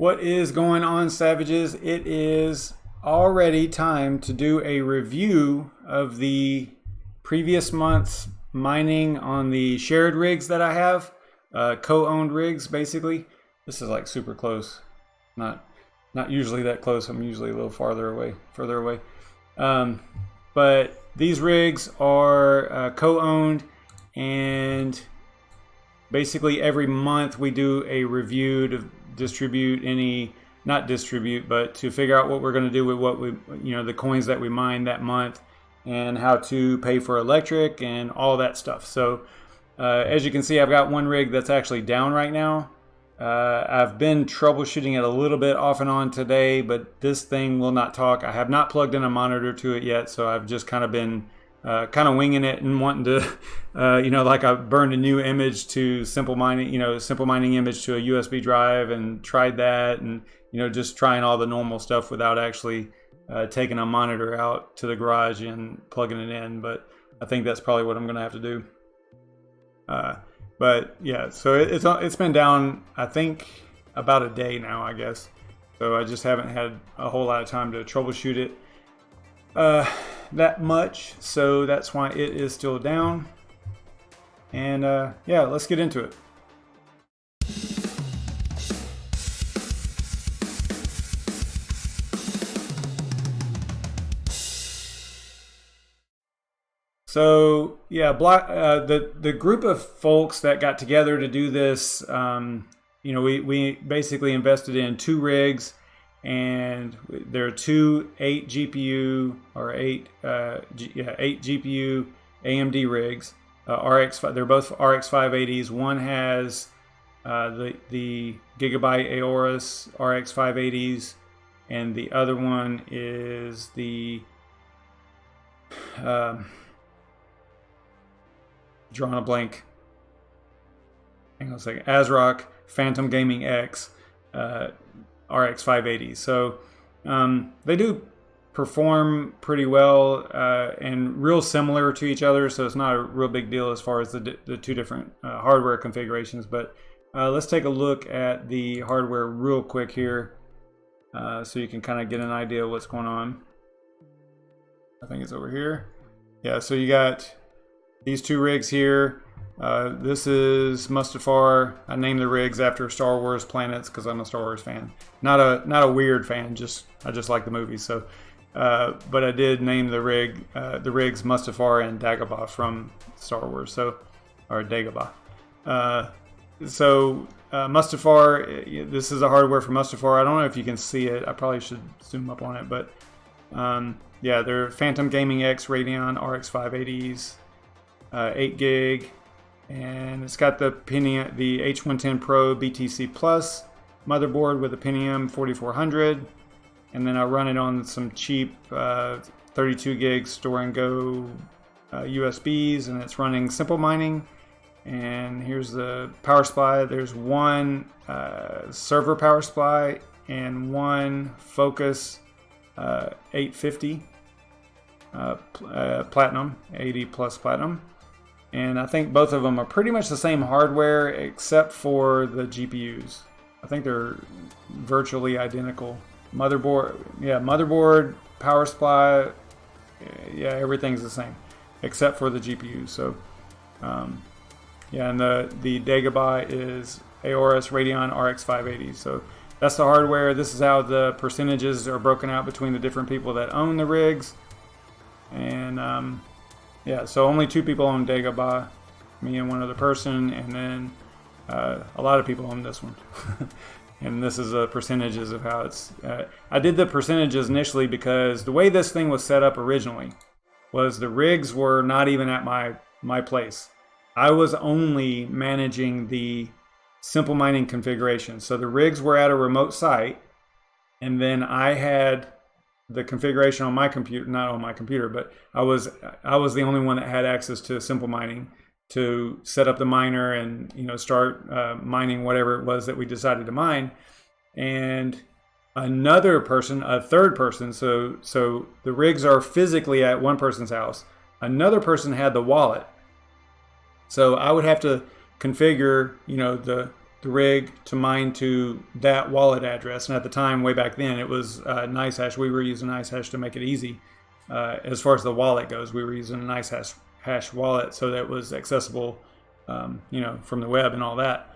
What is going on, Savages? It is already time to do a review of the previous month's mining on the shared rigs that I have, co-owned rigs basically. This is like super close, not usually that close. I'm usually a little further away. But these rigs are co-owned, and basically every month we do a review to distribute not distribute, but to figure out what we're going to do with what we, the coins that we mine that month, and how to pay for electric and all that stuff. So as you can see, I've got one rig that's actually down right now. I've been troubleshooting it a little bit off and on today, but this thing will not talk. I have not plugged in a monitor to it yet, so I've just kind of been winging it and wanting to, like I burned a new image to simple mining image to a USB drive and tried that, and just trying all the normal stuff without actually taking a monitor out to the garage and plugging it in. But I think that's probably what I'm going to have to do. But yeah, so it's been down, I think, about a day now, I guess. So I just haven't had a whole lot of time to troubleshoot it that much. So that's why it is still down. And yeah, let's get into it. So yeah, the group of folks that got together to do this, we basically invested in 2 rigs, and there are 2 8 GPU AMD rigs, RX. They're both RX 580s. One has the Gigabyte Aorus RX 580s, and the other one is the drawing a blank. Hang on a second. ASRock Phantom Gaming X RX 580. So they do perform pretty well and real similar to each other. So it's not a real big deal as far as the 2 different hardware configurations. But let's take a look at the hardware real quick here, so you can kind of get an idea of what's going on. I think it's over here. Yeah. So you got these 2 rigs here. This is Mustafar. I named the rigs after Star Wars planets because I'm a Star Wars fan. Not a weird fan. I just like the movies. So, but I did name the rigs Mustafar and Dagobah from Star Wars. So, or Dagobah. Mustafar. This is the hardware for Mustafar. I don't know if you can see it. I probably should zoom up on it, but yeah, they're Phantom Gaming X Radeon RX 580s. 8 gig, and it's got the Pentium, the H110 Pro BTC Plus motherboard with a Pentium 4400, and then I run it on some cheap 32 gig store and go USBs, and it's running simple mining. And here's the power supply. There's one server power supply and one Focus 850 Platinum, 80 plus Platinum. And I think both of them are pretty much the same hardware except for the GPUs. I think they're virtually identical. Motherboard, power supply, yeah, everything's the same except for the GPUs. So, yeah, and the Dagobah is Aorus Radeon RX 580. So that's the hardware. This is how the percentages are broken out between the different people that own the rigs. And yeah, so only 2 people own Dagobah, me and one other person, and then a lot of people own this one. And this is the percentages of how it's. I did the percentages initially because the way this thing was set up originally was the rigs were not even at my place. I was only managing the simple mining configuration. So the rigs were at a remote site, and then I had the configuration on my computer, not on my computer, but I was the only one that had access to simple mining to set up the miner and start mining whatever it was that we decided to mine. And another person, a third person, so the rigs are physically at one person's house. Another person had the wallet, so I would have to configure the rig to mine to that wallet address. And at the time, way back then, it was NiceHash. We were using NiceHash to make it easy. As far as the wallet goes, we were using a NiceHash wallet so that it was accessible, from the web and all that.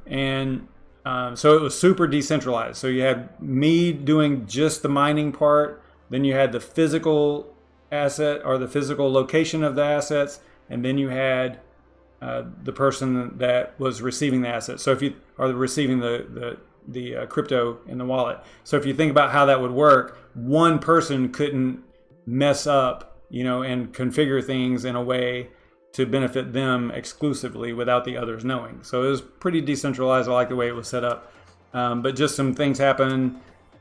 And so it was super decentralized. So you had me doing just the mining part. Then you had the physical asset or the physical location of the assets. And then you had the person that was receiving the asset. So if you are receiving the crypto in the wallet. So if you think about how that would work, one person couldn't mess up, and configure things in a way to benefit them exclusively without the others knowing. So it was pretty decentralized. I like the way it was set up. But just some things happened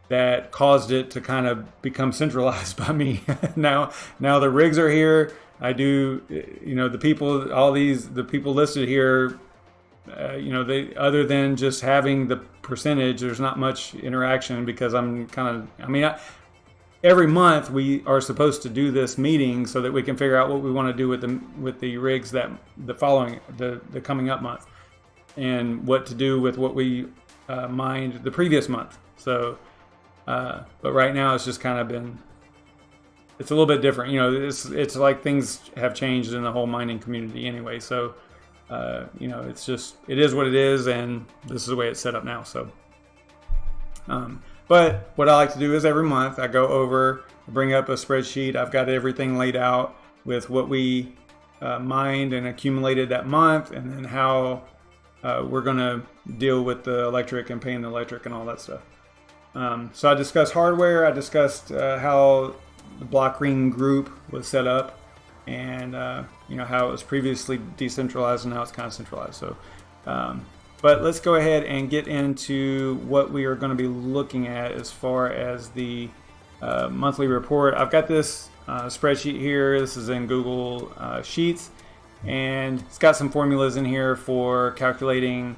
that caused it to kind of become centralized by me. Now the rigs are here. I do, the people listed here, they, other than just having the percentage, there's not much interaction because every month we are supposed to do this meeting so that we can figure out what we want to do with the rigs that the coming up month, and what to do with what we mined the previous month. So, but right now it's just kind of been, it's a little bit different. It's like things have changed in the whole mining community anyway. So, it is what it is, and this is the way it's set up now. So, but what I like to do is every month I go over, bring up a spreadsheet. I've got everything laid out with what we mined and accumulated that month, and then how we're going to deal with the electric and paying the electric and all that stuff. So I discussed hardware. I discussed how the block ring group was set up, and how it was previously decentralized and now it's kind of centralized. So, but let's go ahead and get into what we are going to be looking at as far as the monthly report. I've got this spreadsheet here. This is in Google Sheets, and it's got some formulas in here for calculating,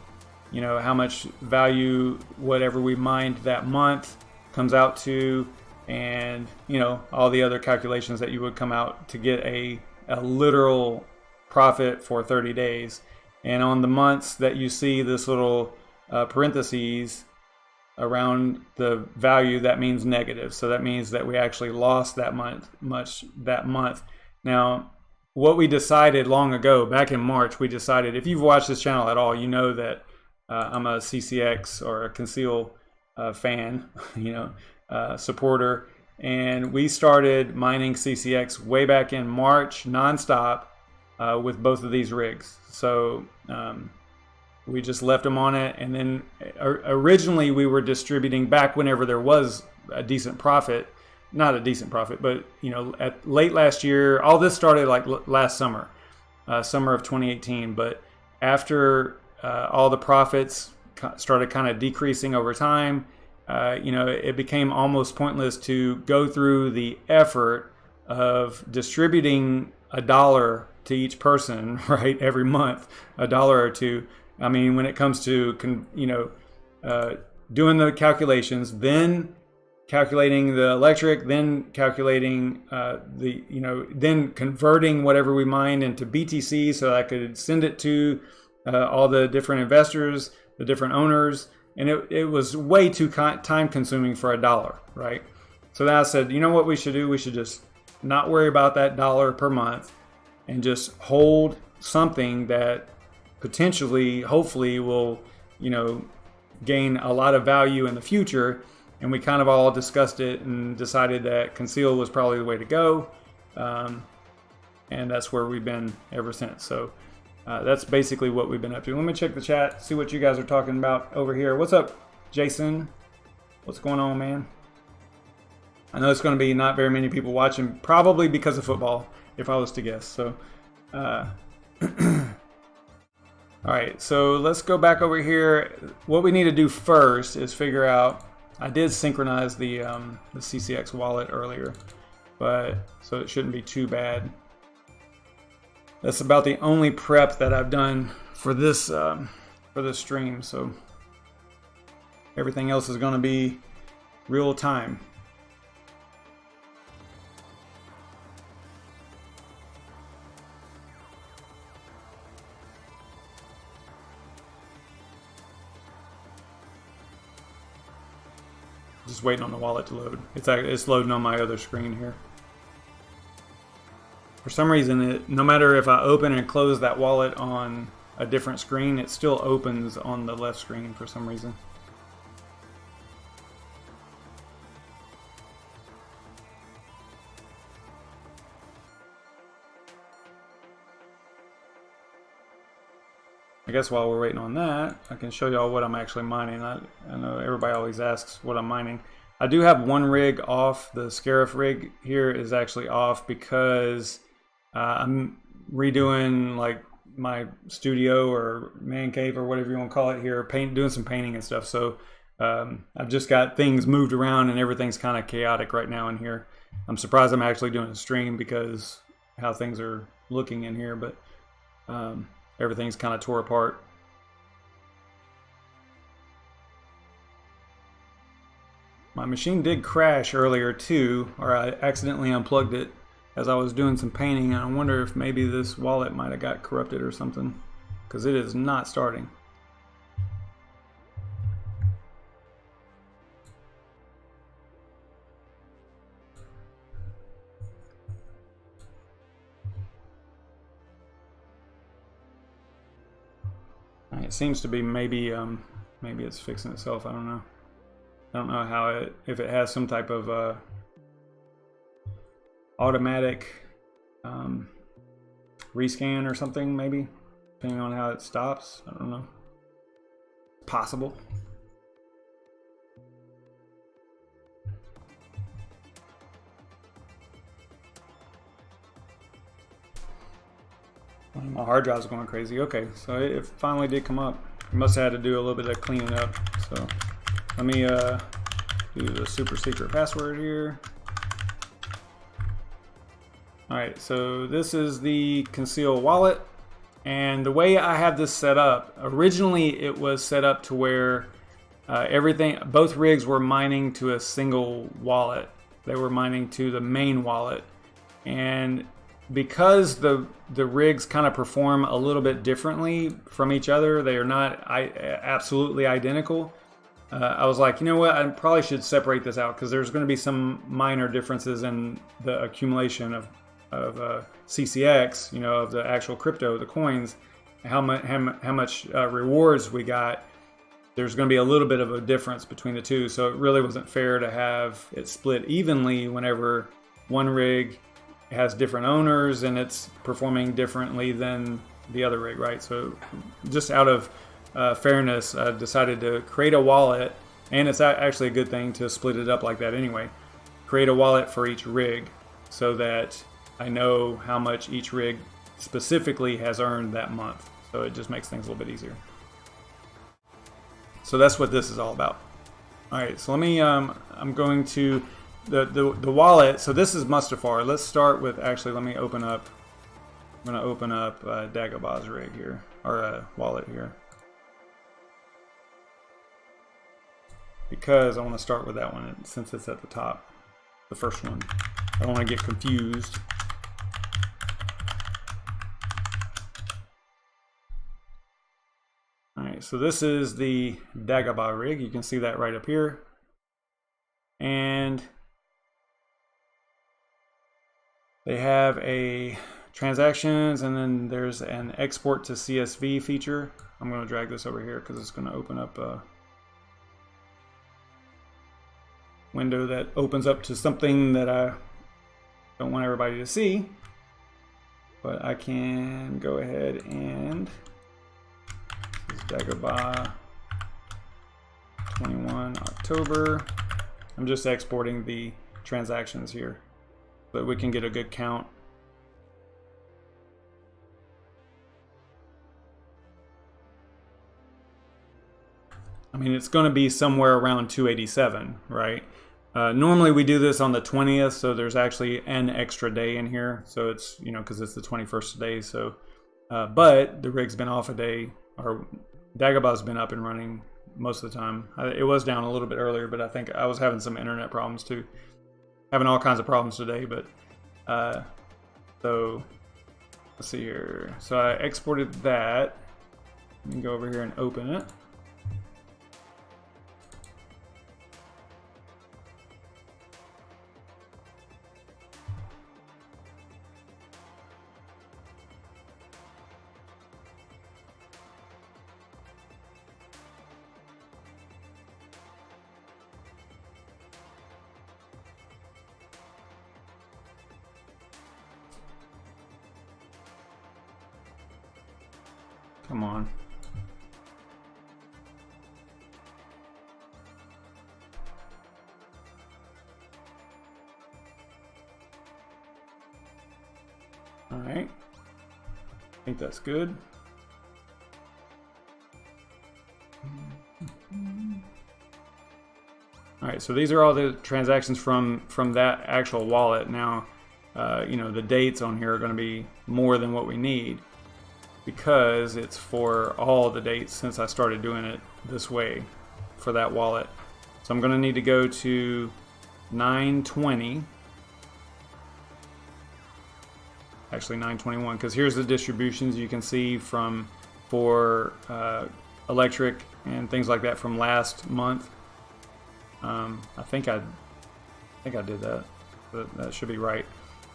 how much value whatever we mined that month comes out to, and all the other calculations that you would come out to get a literal profit for 30 days. And on the months that you see this little parentheses around the value, that means negative. So that means that we actually lost that much that month. Now, what we decided long ago, back in March, we decided, if you've watched this channel at all, you know that I'm a CCX or a Conceal fan, supporter. And we started mining CCX way back in March nonstop with both of these rigs. So we just left them on it. And then originally we were distributing back whenever there was a decent profit. Not a decent profit, but at late last year. All this started like last summer, summer of 2018. But after all the profits started kind of decreasing over time, it became almost pointless to go through the effort of distributing $1 to each person, right, every month, $1 or $2. I mean, when it comes to doing the calculations, then calculating the electric, then calculating then converting whatever we mined into BTC so I could send it to all the different investors, the different owners. And it was way too time consuming for $1, right? So then I said, you know what we should do? We should just not worry about that $1 per month and just hold something that potentially, hopefully will, gain a lot of value in the future. And we kind of all discussed it and decided that Conceal was probably the way to go. And that's where we've been ever since. So that's basically what we've been up to. Let me check the chat, see what you guys are talking about over here. What's up, Jason? What's going on, man? I know it's going to be not very many people watching, probably because of football, if I was to guess. So, all right, so let's go back over here. What we need to do first is figure out, I did synchronize the CCX wallet earlier, but so it shouldn't be too bad. That's about the only prep that I've done for this stream. So everything else is going to be real time. Just waiting on the wallet to load. It's loading on my other screen here. For some reason, no matter if I open and close that wallet on a different screen, it still opens on the left screen for some reason. I guess while we're waiting on that, I can show y'all what I'm actually mining. I know everybody always asks what I'm mining. I do have one rig off. The Scarif rig here is actually off because I'm redoing like my studio or man cave or whatever you want to call it here, doing some painting and stuff. So I've just got things moved around and everything's kind of chaotic right now in here. I'm surprised I'm actually doing a stream because how things are looking in here, but everything's kind of tore apart. My machine did crash earlier too, or I accidentally unplugged it as I was doing some painting, and I wonder if maybe this wallet might have got corrupted or something, because it is not starting. It seems to be maybe it's fixing itself. I don't know. I don't know how if it has some type of automatic rescan or something, maybe, depending on how it stops. I don't know. Possible. My hard drive's going crazy. Okay, so it finally did come up. I must have had to do a little bit of cleaning up. So let me do the super secret password here. Alright, so this is the Conceal wallet, and the way I have this set up, originally it was set up to where both rigs were mining to a single wallet. They were mining to the main wallet, and because the rigs kind of perform a little bit differently from each other, they are not absolutely identical. I was like, you know what, I probably should separate this out because there's going to be some minor differences in the accumulation of CCX, you know, of the actual crypto, the coins, how much rewards we got. There's going to be a little bit of a difference between the two, so it really wasn't fair to have it split evenly whenever one rig has different owners and it's performing differently than the other rig, right? So just out of fairness, I decided to create a wallet, and it's actually a good thing to split it up like that anyway. Create a wallet for each rig so that I know how much each rig specifically has earned that month. So it just makes things a little bit easier. So that's what this is all about. All right, so let me, I'm going to, the wallet, so this is Mustafar. Let's start with, actually, let me open up, I'm going to open up Dagobah's rig here, or wallet here. Because I want to start with that one since it's at the top, the first one. I don't want to get confused. Alright, so this is the Dagobah rig. You can see that right up here. And they have a transactions, and then there's an export to CSV feature. I'm going to drag this over here because it's going to open up a window that opens up to something that I don't want everybody to see. But I can go ahead and this is Dagobah 21 October. I'm just exporting the transactions here so that we can get a good count. I mean, it's going to be somewhere around 287, right? Normally we do this on the 20th, so there's actually an extra day in here. So it's, you know, because it's the 21st today. So, but the rig's been off a day, or Dagobah's been up and running most of the time. It was down a little bit earlier, but I think I was having some internet problems too. Having all kinds of problems today, but so let's see here. So I exported that. Let me go over here and open it. Come on. All right. I think that's good. All right, so these are all the transactions from that actual wallet. Now, you know, the dates on here are going to be more than what we need because it's for all the dates since I started doing it this way for that wallet. So I'm going to need to go to 920. Actually 921, because here's the distributions you can see for electric and things like that from last month. I think I did that, but that should be right.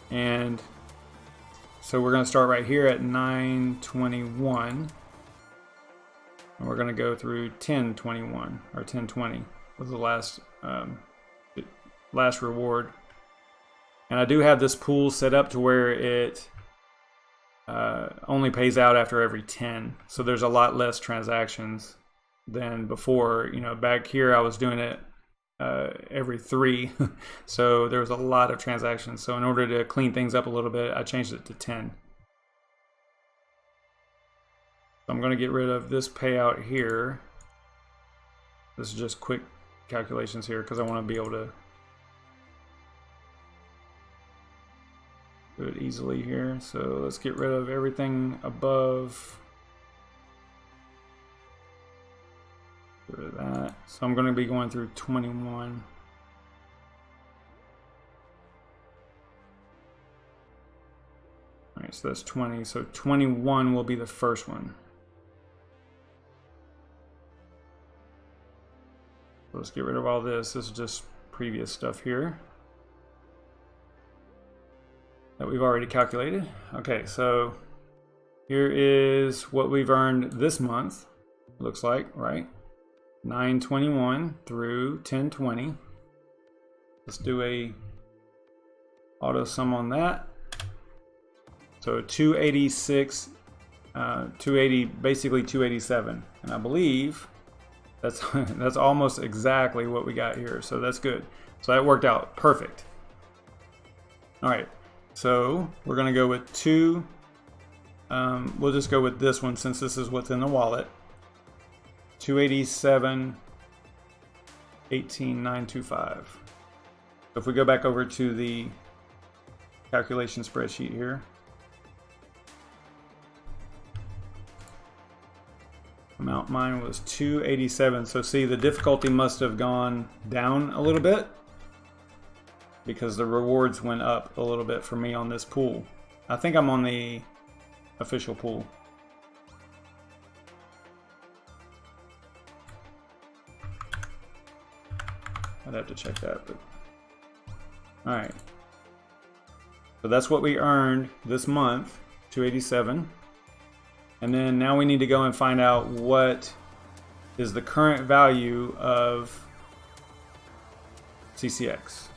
And so we're going to start right here at 921, and we're going to go through 1021 or 1020 was the last reward. And I do have this pool set up to where it only pays out after every 10. So there's a lot less transactions than before. You know, back here I was doing it every 3. So there was a lot of transactions. So in order to clean things up a little bit, I changed it to 10. So I'm going to get rid of this payout here. This is just quick calculations here because I want to be able to do it easily here. So let's get rid of everything above. Get rid of that. So I'm going to be going through 21. All right, so that's 20. So 21 will be the first one. So let's get rid of all this. This is just previous stuff here that we've already calculated. Okay, so here is what we've earned this month, looks like, right? 921 through 1020. Let's do a auto sum on that. So 286, 280, basically 287. And I believe that's that's almost exactly what we got here. So that's good. So that worked out perfect. All right. So we're going to go with 2. We'll just go with this one since this is what's in the wallet. 287, 18,925. So if we go back over to the calculation spreadsheet here, amount mine was 287. So see, the difficulty must have gone down a little bit because the rewards went up a little bit for me on this pool. I think I'm on the official pool. I'd have to check that, but all right. So that's what we earned this month, 287. And then now we need to go and find out what is the current value of CCX.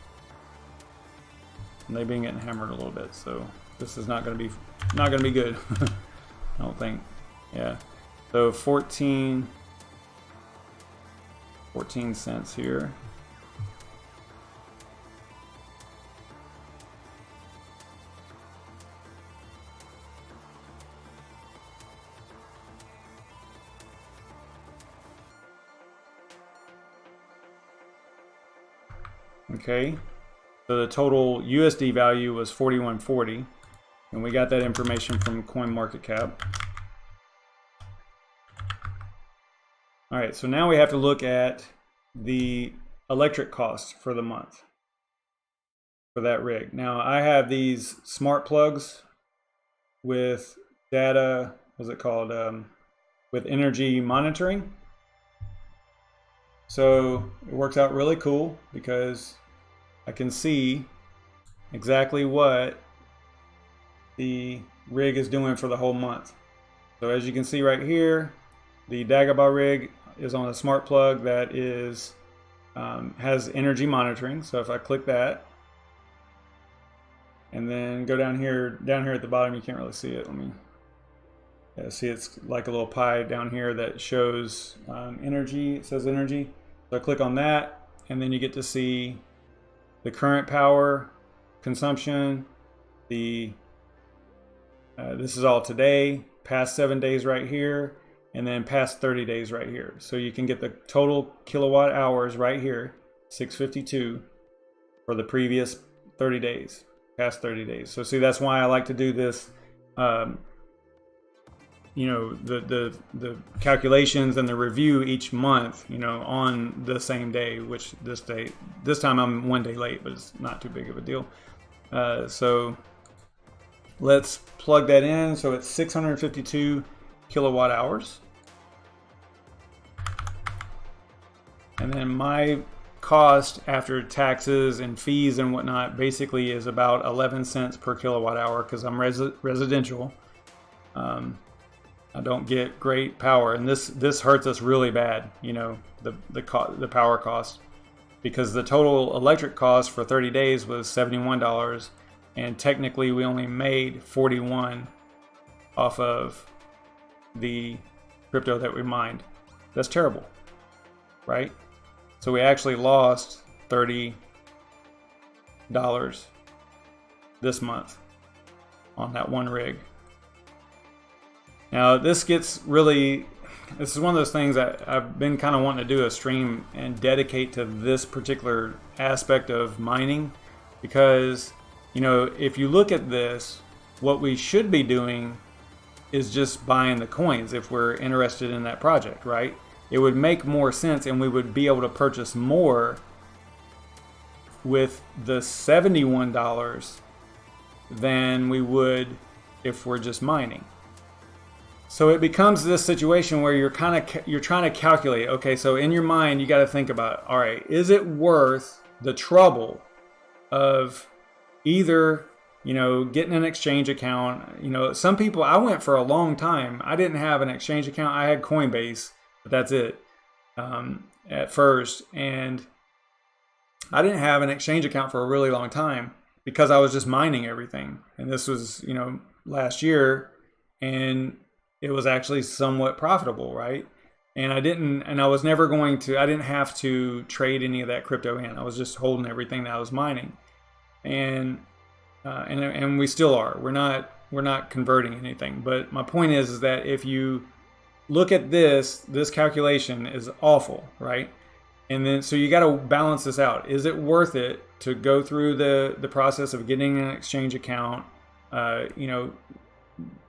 And they've been getting hammered a little bit, so this is not going to be good. I don't think. Yeah. So 14 cents here. Okay, so the total USD value was 41.40, and we got that information from CoinMarketCap. All right, so now we have to look at the electric cost for the month for that rig. Now I have these smart plugs with data, what's it called, with energy monitoring. So it works out really cool because I can see exactly what the rig is doing for the whole month. So as you can see right here, the Dagobah rig is on a smart plug that is has energy monitoring. So if I click that and then go down here at the bottom, you can't really see it. See, it's like a little pie down here that shows energy. It says energy. So I click on that, and then you get to see the current power consumption. This is all today, past 7 days right here, and then past 30 days right here. So you can get the total kilowatt hours right here, 652, for the previous 30 days, past 30 days. So see, that's why I like to do this. You know, the calculations and the review each month, you know, on the same day, which this time I'm 1 day late, but it's not too big of a deal. So let's plug that in. So it's 652 kilowatt hours. And then my cost after taxes and fees and whatnot basically is about 11 cents per kilowatt hour, because I'm residential. I don't get great power, and this hurts us really bad, you know, the power cost, because the total electric cost for 30 days was $71, and technically we only made 41 off of the crypto that we mined. That's terrible, right? So we actually lost $30 this month on that one rig. Now this is one of those things that I've been kind of wanting to do a stream and dedicate to this particular aspect of mining, because, you know, if you look at this, what we should be doing is just buying the coins if we're interested in that project, right? It would make more sense, and we would be able to purchase more with the $71 than we would if we're just mining. So it becomes this situation where you're trying to calculate, okay, so in your mind you got to think about, all right, is it worth the trouble of either, you know, getting an exchange account? You know, some people, I went for a long time, I didn't have an exchange account. I had Coinbase, but that's it at first, and I didn't have an exchange account for a really long time because I was just mining everything. And this was, you know, last year, and it was actually somewhat profitable, right? And I didn't have to trade any of that crypto in. I was just holding everything that I was mining, and we still are. We're not converting anything. But my point is that if you look at this calculation is awful, right? And then so you got to balance this out. Is it worth it to go through the process of getting an exchange account? You know,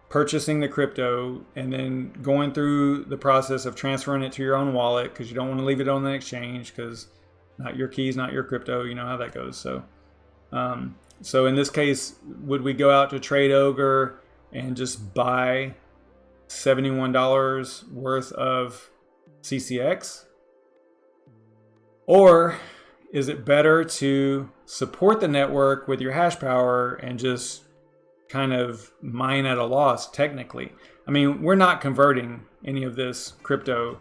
purchasing the crypto, and then going through the process of transferring it to your own wallet, because you don't want to leave it on the exchange, because not your keys, not your crypto. You know how that goes. So so in this case, would we go out to Trade Ogre and just buy $71 worth of CCX? Or is it better to support the network with your hash power and just kind of mine at a loss technically? I mean, we're not converting any of this crypto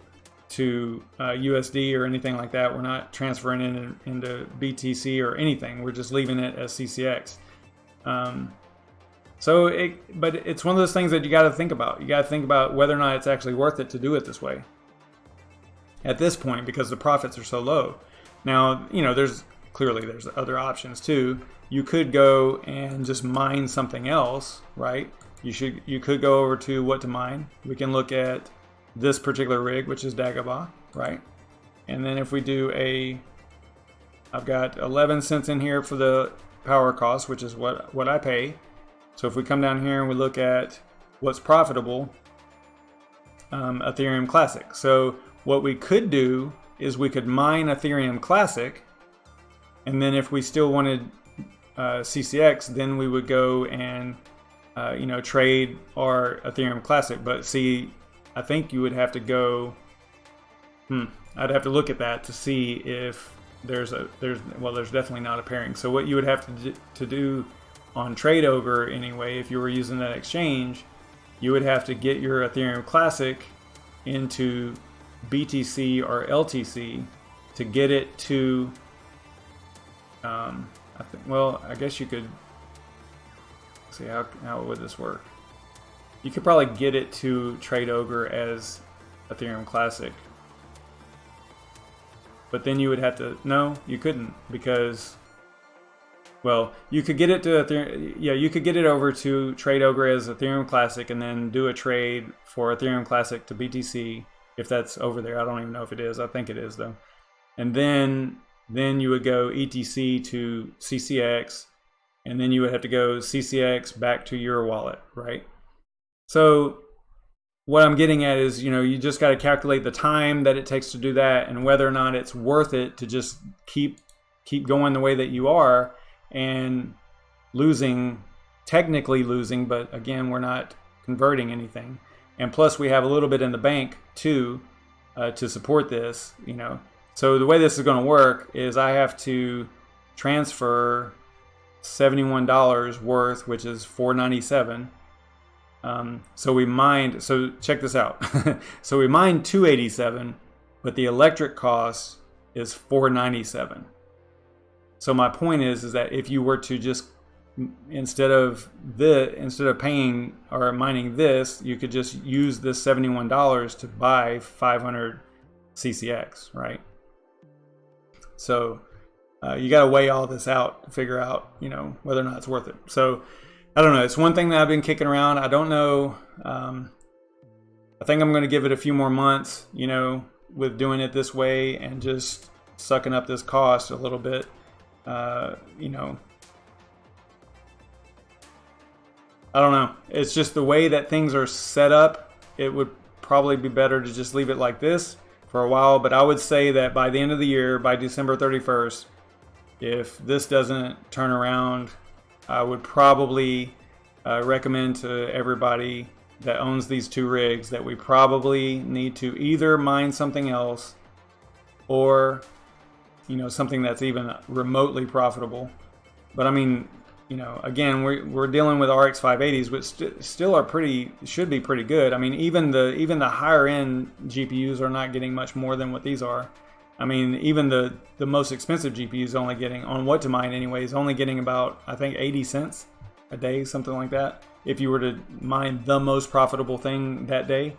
to USD or anything like that. We're not transferring it into BTC or anything. We're just leaving it as CCX. But it's one of those things that you got to think about. You got to think about whether or not it's actually worth it to do it this way at this point, because the profits are so low. Now, you know, there's other options too. You could go and just mine something else, right? You could go over to what to mine. We can look at this particular rig, which is Dagobah, right? And then if we do I've got 11 cents in here for the power cost, which is what I pay. So if we come down here and we look at what's profitable, Ethereum Classic. So what we could do is we could mine Ethereum Classic, and then if we still wanted CCX, then we would go and you know, trade our Ethereum Classic. But see, I think you would have to go. I'd have to look at that to see if there's definitely not a pairing. So what you would have to do on Trade Ogre anyway, if you were using that exchange, you would have to get your Ethereum Classic into BTC or LTC to get it to. I guess you could see how would this work. You could probably get it to Trade Ogre as Ethereum Classic. But then you would have to, no, you couldn't, because, well, you could get it to Ethereum, yeah, you could get it over to Trade Ogre as Ethereum Classic and then do a trade for Ethereum Classic to BTC, if that's over there. I don't even know if it is. I think it is, though. And then you would go ETC to CCX, and then you would have to go CCX back to your wallet, right? So what I'm getting at is, you just got to calculate the time that it takes to do that and whether or not it's worth it to just keep going the way that you are and technically losing, but again, we're not converting anything. And plus we have a little bit in the bank too to support this, So the way this is going to work is I have to transfer $71 worth, which is $4.97. So check this out. So we mined 287, but the electric cost is $4.97. So my point is that if you were to just, instead of paying or mining this, you could just use this $71 to buy 500 CCX, right? So you got to weigh all this out to figure out, whether or not it's worth it. So I don't know. It's one thing that I've been kicking around. I don't know. I think I'm going to give it a few more months, with doing it this way and just sucking up this cost a little bit. I don't know. It's just the way that things are set up. It would probably be better to just leave it like this for a while. But I would say that by the end of the year, by December 31st, if this doesn't turn around, I would probably recommend to everybody that owns these two rigs that we probably need to either mine something else or, something that's even remotely profitable. But I mean, again, we're dealing with RX 580s, which still should be pretty good. I mean, even the higher end GPUs are not getting much more than what these are. I mean, even the most expensive GPUs only getting, on what to mine anyways, only getting about, I think, 80 cents a day, something like that, if you were to mine the most profitable thing that day.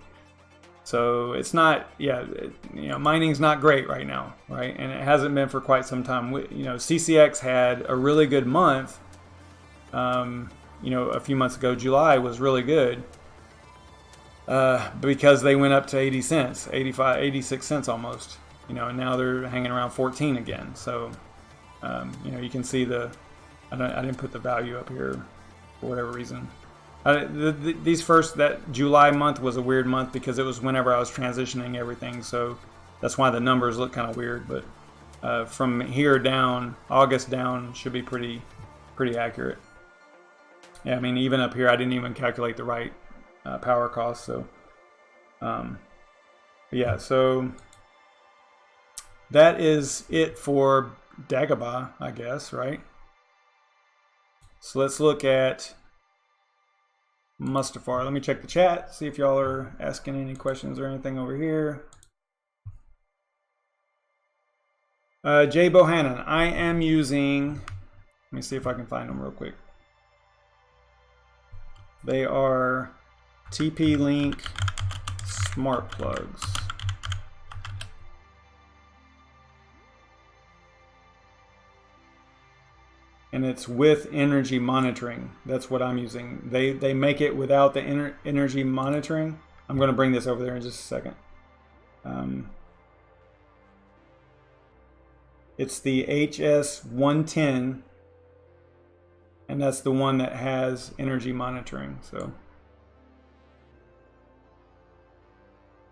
So it's not, mining's not great right now, right? And it hasn't been for quite some time. CCX had a really good month, a few months ago. July was really good because they went up to 80 cents, 85, 86 cents almost. And now they're hanging around 14 again. So, you can see I didn't put the value up here for whatever reason. That July month was a weird month because it was whenever I was transitioning everything. So that's why the numbers look kind of weird. But from here down, August down should be pretty accurate. Yeah, I mean, even up here, I didn't even calculate the right power cost. So, yeah, so that is it for Dagobah, I guess, right? So let's look at Mustafar. Let me check the chat, see if y'all are asking any questions or anything over here. Jay Bohannon, I am using, let me see if I can find them real quick. They are TP-Link smart plugs. And it's with energy monitoring. That's what I'm using. They make it without the energy monitoring. I'm going to bring this over there in just a second. It's the HS110, and that's the one that has energy monitoring. So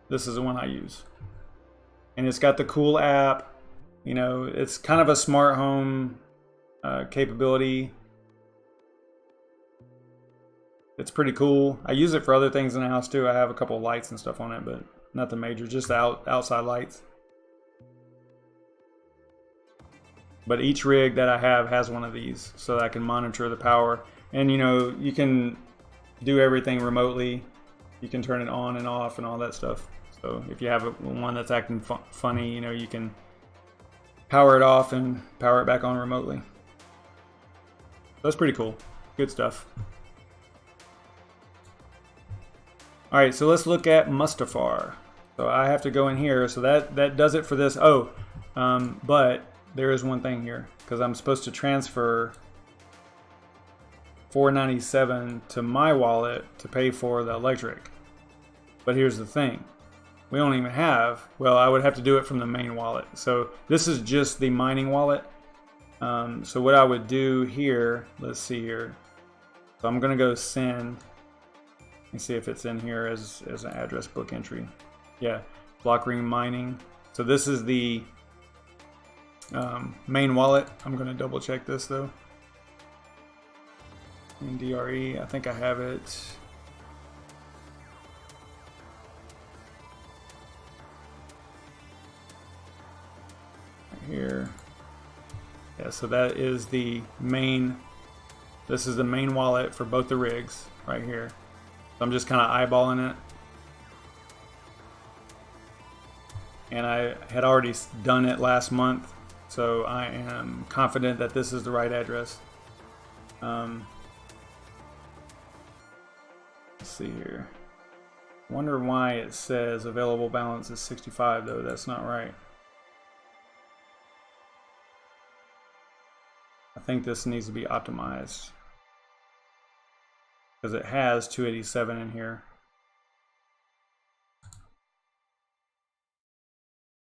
this is the one I use. And it's got the cool app. It's kind of a smart home capability. It's pretty cool. I use it for other things in the house too. I have a couple of lights and stuff on it, but nothing major, just the outside lights. But each rig that I have has one of these so that I can monitor the power. And you can do everything remotely. You can turn it on and off and all that stuff. So if you have one that's acting funny, you can power it off and power it back on remotely. That's pretty cool. Good stuff. All right, so let's look at Mustafar. So I have to go in here. So that does it for this. Oh, but there is one thing here, because I'm supposed to transfer $497 to my wallet to pay for the electric. But here's the thing. We don't even have, well, I would have to do it from the main wallet. So this is just the mining wallet. So what I would do here, let's see here. So I'm gonna go send, let me see if it's in here as an address book entry. Yeah, block ring mining. So this is the main wallet. I'm gonna double check this though. In DRE, I think I have it. Right here. Yeah, so that is the main, this is the main wallet for both the rigs right here. So I'm just kind of eyeballing it. And I had already done it last month, so I am confident that this is the right address. Let's see here. Wonder why it says available balance is 65 though. That's not right. I think this needs to be optimized because it has 287 in here.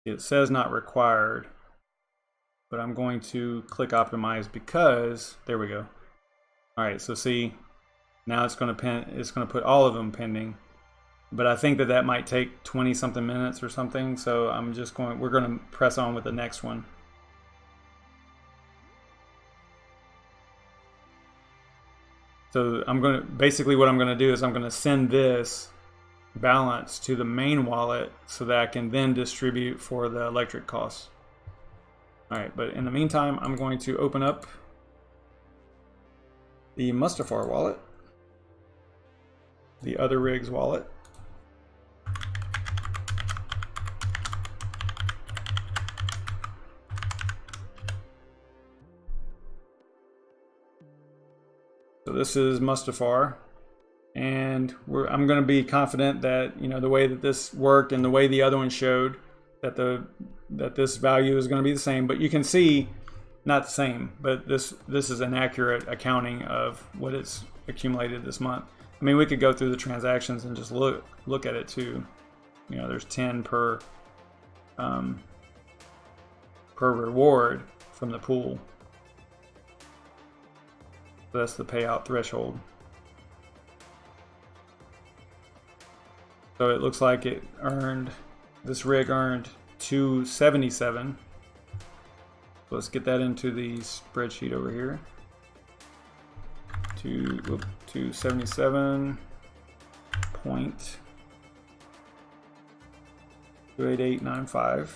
It says not required, but I'm going to click optimize because there we go. All right, so see, now it's going to put all of them pending, but I think that might take 20 something minutes or something. So we're going to press on with the next one. So basically what I'm going to do is I'm going to send this balance to the main wallet so that I can then distribute for the electric costs. All right, but in the meantime, I'm going to open up the Mustafar wallet, the other rigs wallet. So this is Mustafar, and I'm going to be confident that, you know, the way that this worked and the way the other one showed that this value is going to be the same. But you can see, not the same, but this is an accurate accounting of what it's accumulated this month. I mean, we could go through the transactions and just look at it too. You know, there's 10 per reward from the pool. So that's the payout threshold. So it looks like this rig earned 277. So let's get that into the spreadsheet over here. 277.28895.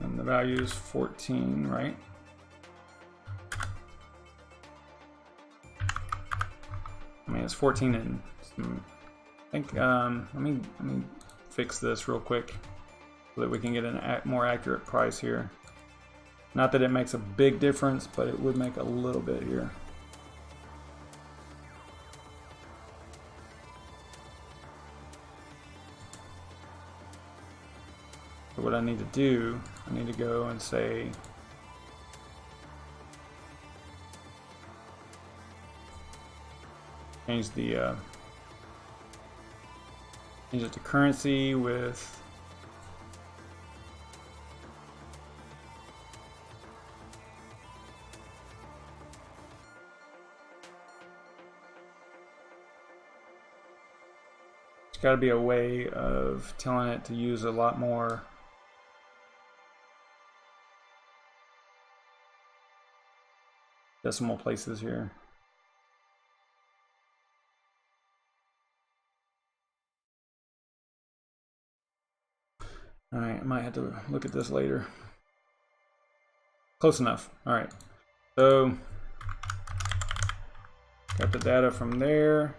And the value is 14, right? I mean, it's 14 and I think, let me fix this real quick so that we can get a more accurate price here. Not that it makes a big difference, but it would make a little bit here. So what I need to do, I need to go and say change it to currency with there's got to be a way of telling it to use a lot more decimal places here. All right, I might have to look at this later. Close enough. All right, so got the data from there.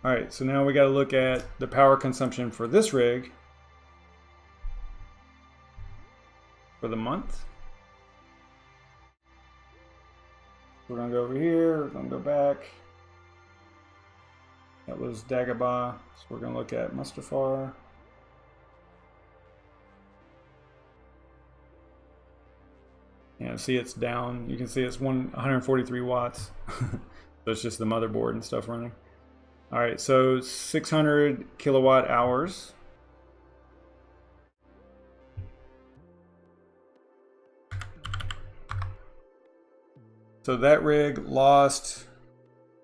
All right, so now we got to look at the power consumption for this rig for the month. We're gonna go over here, we're gonna go back. That was Dagobah, so we're gonna look at Mustafar. Yeah, see it's down. You can see it's 143 watts. So it's just the motherboard and stuff running. All right, so 600 kilowatt hours. So that rig lost,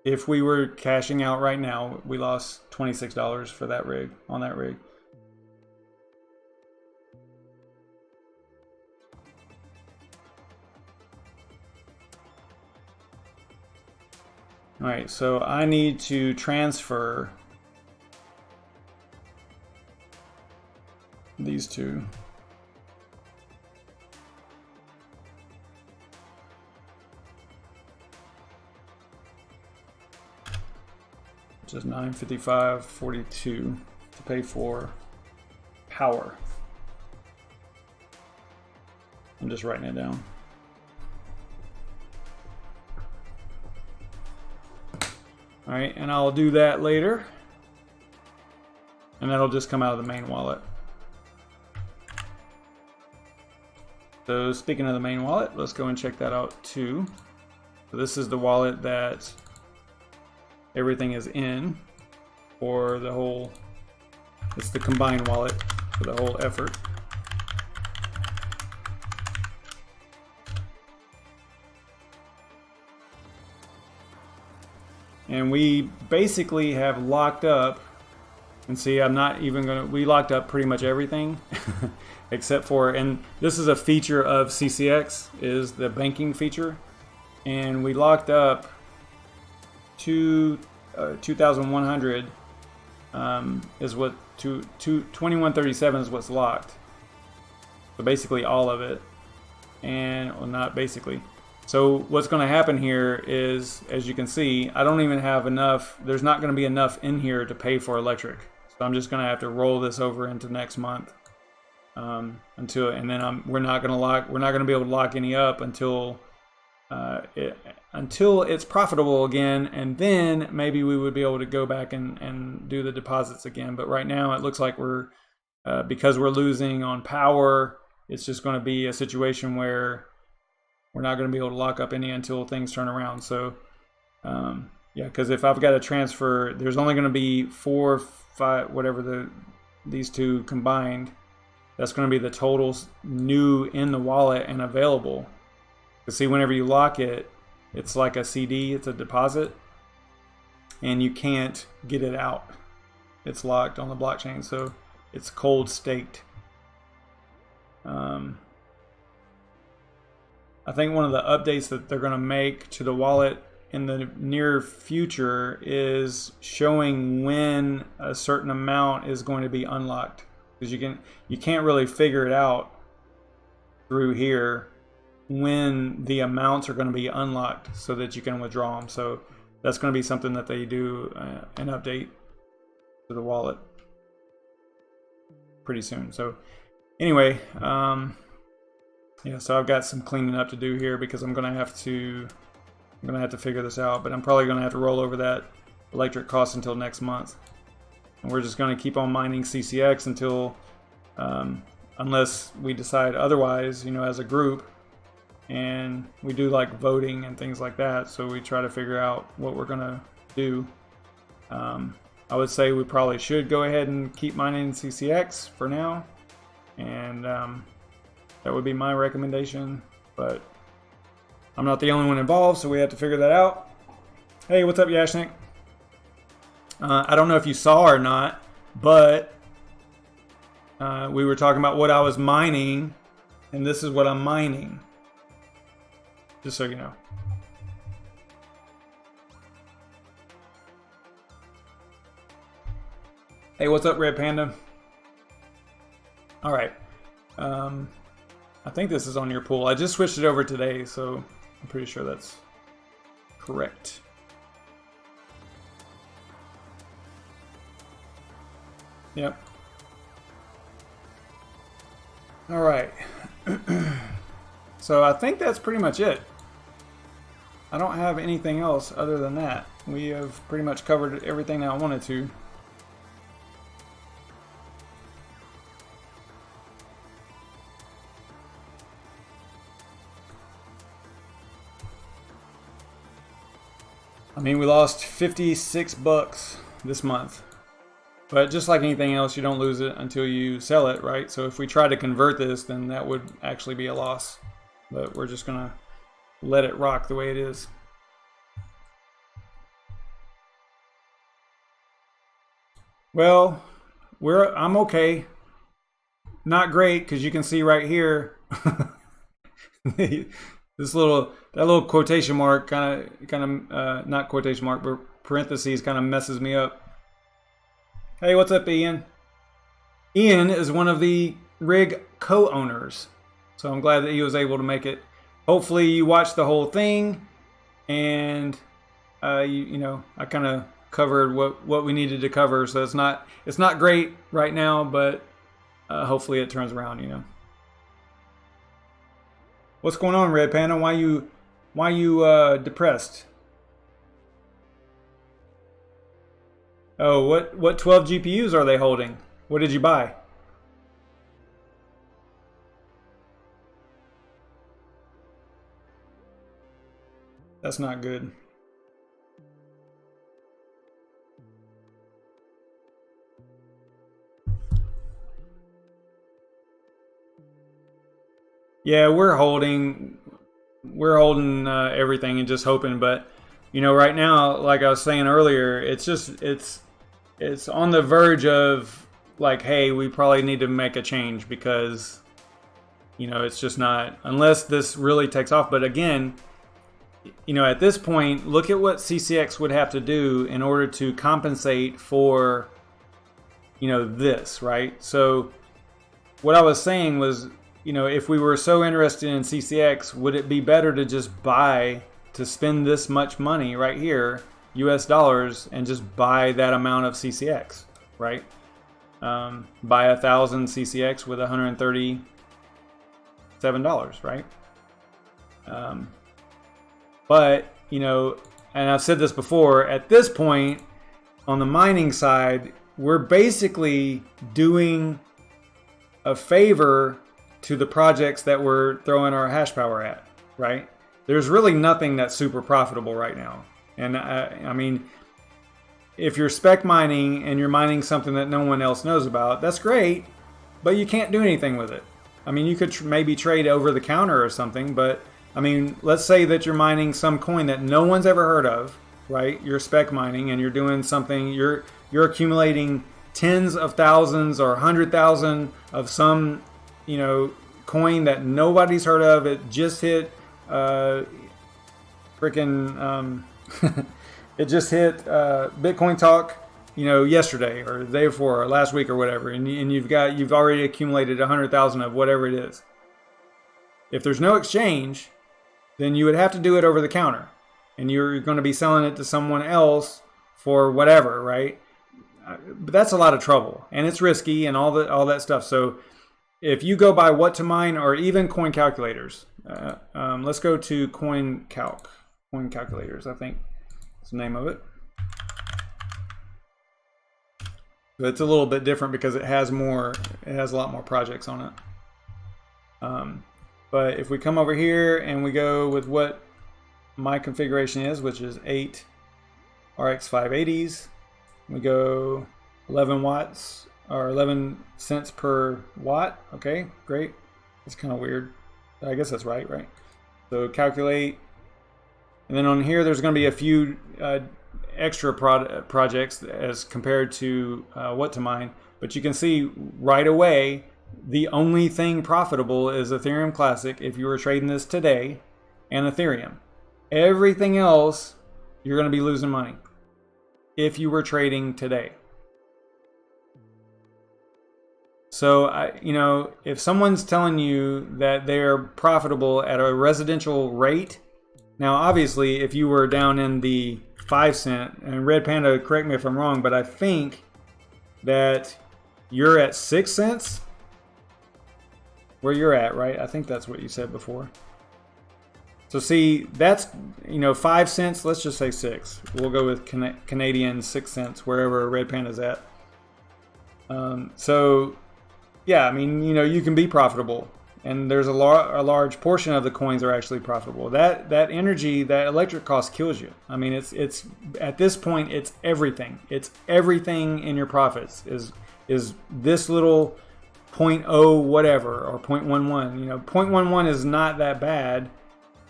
if we were cashing out right now, we lost $26 for that rig, on that rig. All right, so I need to transfer these two. Which is $955.42 to pay for power. I'm just writing it down. All right, and I'll do that later. And that'll just come out of the main wallet. So speaking of the main wallet, let's go and check that out too. So this is the wallet that everything is in for the whole, it's the combined wallet for the whole effort. And we basically have locked up, and see, I'm not even gonna, we locked up pretty much everything except for, and this is a feature of CCX, is the banking feature. And we locked up 2,100 is what, 2137 is what's locked. So basically all of it, and well, not basically. So what's going to happen here is, as you can see, I don't even have enough. There's not going to be enough in here to pay for electric. So I'm just going to have to roll this over into next month until, and then we're not going to be able to lock any up until it's profitable again, and then maybe we would be able to go back and do the deposits again. But right now it looks like we're because we're losing on power, it's just going to be a situation where we're not going to be able to lock up any until things turn around. So yeah, because if I've got to transfer, there's only going to be 4, 5, whatever these two combined. That's going to be the totals new in the wallet and available. Because see, whenever you lock it, it's like a CD, it's a deposit, and you can't get it out. It's locked on the blockchain, so it's cold staked. I think one of the updates that they're going to make to the wallet in the near future is showing when a certain amount is going to be unlocked, because you can't really figure it out through here when the amounts are going to be unlocked so that you can withdraw them. So that's going to be something that they do an update to the wallet pretty soon. So anyway, yeah, so I've got some cleaning up to do here because I'm gonna have to figure this out, but I'm probably gonna have to roll over that electric cost until next month. And we're just gonna keep on mining CCX until unless we decide otherwise, you know, as a group. And we do like voting and things like that, so we try to figure out what we're gonna do. I would say we probably should go ahead and keep mining CCX for now, and that would be my recommendation, but I'm not the only one involved, so we have to figure that out. Hey, what's up, Yashnik? I don't know if you saw or not, but we were talking about what I was mining, and this is what I'm mining. Just so you know. Hey, what's up, Red Panda? All right. I think this is on your pool. I just switched it over today, so I'm pretty sure that's correct. Yep. All right. So I think that's pretty much it. I don't have anything else other than that. We have pretty much covered everything I wanted to. I mean, we lost 56 bucks this month. But just like anything else, you don't lose it until you sell it, right? So if we try to convert this, then that would actually be a loss. But we're just gonna let it rock the way it is. Well, I'm okay. Not great, because you can see right here that little quotation mark kind of not quotation mark, but parentheses kind of messes me up. Hey, what's up, Ian? Ian is one of the rig co-owners, so I'm glad that he was able to make it. Hopefully you watched the whole thing, and you know, I kind of covered what we needed to cover. So it's not great right now, but hopefully it turns around. You know, what's going on, Red Panda? Why you depressed? Oh, what 12 GPUs are they holding? What did you buy? That's not good. Yeah, we're holding everything and just hoping, but you know, right now, like I was saying earlier, it's on the verge of like, hey, we probably need to make a change, because you know, it's just not, unless this really takes off. But again, you know, at this point, look at what CCX would have to do in order to compensate for, you know, this, right? So what I was saying was, you know, if we were so interested in CCX, would it be better to just to spend this much money right here, US dollars, and just buy that amount of CCX, right? Buy 1,000 CCX with $137, right? But, you know, and I've said this before, at this point, on the mining side, we're basically doing a favor to the projects that we're throwing our hash power at, right? There's really nothing that's super profitable right now. And I mean, if you're spec mining and you're mining something that no one else knows about, that's great, but you can't do anything with it. I mean, you could maybe trade over the counter or something, but I mean, let's say that you're mining some coin that no one's ever heard of, right? You're spec mining and you're doing something, you're accumulating tens of thousands or 100,000 of some, you know, coin that nobody's heard of. It just hit freaking it just hit Bitcoin Talk, you know, yesterday or the day before or last week or whatever, and you've already accumulated 100,000 of whatever it is. If there's no exchange, then you would have to do it over the counter, and you're going to be selling it to someone else for whatever, right? But that's a lot of trouble, and it's risky and all that stuff. So if you go by what to mine or even coin calculators, let's go to coin calculators, I think that's the name of it. But it's a little bit different because it has a lot more projects on it. But if we come over here and we go with what my configuration is, which is 8 RX 580s, we go 11 watts or 11 cents per watt. Okay, great. It's kind of weird. I guess that's right? So calculate. And then on here, there's going to be a few extra projects as compared to what to mine. But you can see right away, the only thing profitable is Ethereum Classic if you were trading this today, and Ethereum. Everything else, you're going to be losing money if you were trading today. So, you know, if someone's telling you that they're profitable at a residential rate, now obviously if you were down in the 5 cent, and Red Panda, correct me if I'm wrong, but I think that you're at 6 cents where you're at, right? I think that's what you said before. So see, that's, you know, 5 cents. Let's just say 6. We'll go with Canadian 6 cents wherever Red Panda's at. So yeah, I mean, you know, you can be profitable, and there's a large portion of the coins are actually profitable. That energy, that electric cost kills you. I mean, it's at this point, it's everything. It's everything in your profits is this little 0.0 whatever or 0.11. You know, 0.11 is not that bad.